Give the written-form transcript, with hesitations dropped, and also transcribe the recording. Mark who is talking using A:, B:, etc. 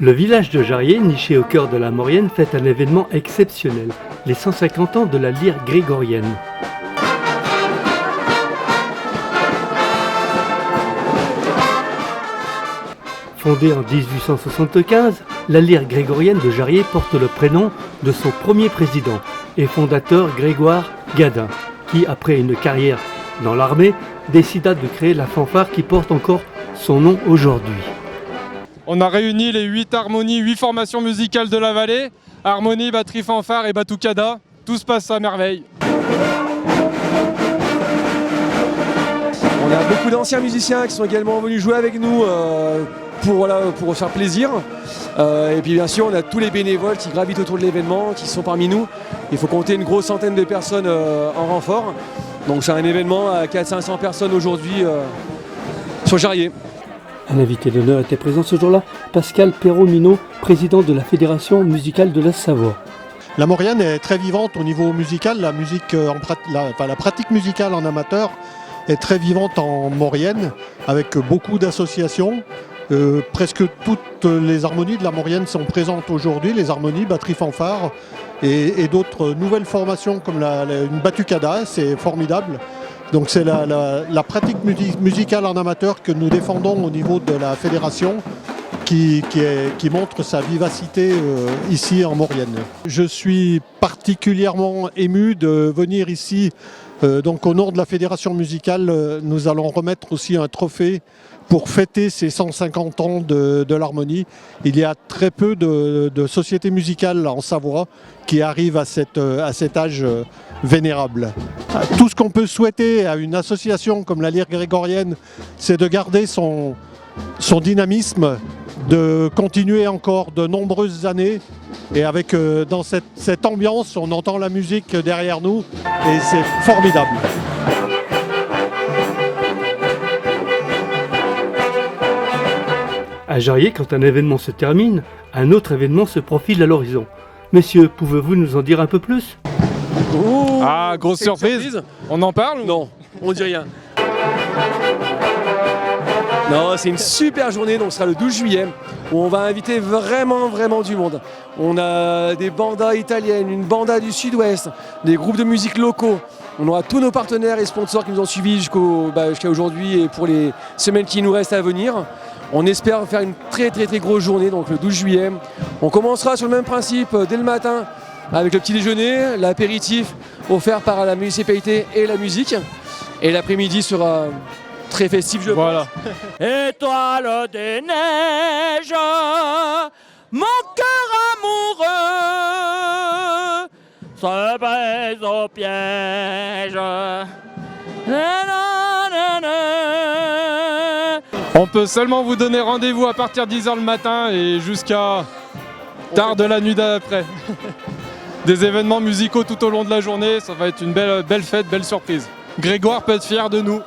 A: Le village de Jarrier, niché au cœur de la Maurienne, fête un événement exceptionnel, les 150 ans de la lyre grégorienne. Fondée en 1875, la lyre grégorienne de Jarrier porte le prénom de son premier président et fondateur Grégoire Gadin, qui, après une carrière dans l'armée, décida de créer la fanfare qui porte encore son nom aujourd'hui.
B: On a réuni les 8 harmonies, 8 formations musicales de la vallée, harmonie, batterie, fanfare et batucada, tout se passe à merveille.
C: On a beaucoup d'anciens musiciens qui sont également venus jouer avec nous pour faire plaisir. Et puis bien sûr on a tous les bénévoles qui gravitent autour de l'événement, qui sont parmi nous. Il faut compter une grosse centaine de personnes en renfort. Donc c'est un événement à 400-500 personnes aujourd'hui sur Jarrier.
A: Un invité d'honneur était présent ce jour-là, Pascal Perrault-Minot, président de la Fédération musicale de la Savoie.
D: La Maurienne est très vivante au niveau musical, la pratique musicale en amateur est très vivante en Maurienne, avec beaucoup d'associations. Presque toutes les harmonies de la Maurienne sont présentes aujourd'hui, les harmonies, batterie, fanfare et d'autres nouvelles formations comme une batucada, c'est formidable. Donc c'est la pratique musicale en amateur que nous défendons au niveau de la fédération qui montre sa vivacité ici en Maurienne. Je suis particulièrement ému de venir ici. Donc au nom de la fédération musicale, nous allons remettre aussi un trophée pour fêter ces 150 ans de l'harmonie. Il y a très peu de sociétés musicales en Savoie qui arrivent à cet âge vénérable. Tout ce qu'on peut souhaiter à une association comme la lyre grégorienne, c'est de garder son dynamisme, de continuer encore de nombreuses années. Et avec dans cette ambiance, on entend la musique derrière nous et c'est formidable.
A: À Jarrier, quand un événement se termine, un autre événement se profile à l'horizon. Messieurs, pouvez-vous nous en dire un peu plus ?
C: Ouh,
B: Ah, grosse surprise. On en parle ou...
C: Non, on dit rien. Non, c'est une super journée, donc ce sera le 12 juillet, où on va inviter vraiment du monde. On a des bandas italiennes, une banda du sud-ouest, des groupes de musique locaux. On aura tous nos partenaires et sponsors qui nous ont suivis jusqu'à aujourd'hui et pour les semaines qui nous restent à venir. On espère faire une très grosse journée, donc le 12 juillet. On commencera sur le même principe dès le matin avec le petit déjeuner, l'apéritif offert par la municipalité et la musique. Et l'après-midi sera très festif, je pense.
B: Voilà.
E: Étoile des neiges, mon cœur amoureux se baise au piège.
B: On peut seulement vous donner rendez-vous à partir de 10h le matin et jusqu'à tard de la nuit d'après. Des événements musicaux tout au long de la journée, ça va être une belle fête, belle surprise. Grégoire peut être fier de nous.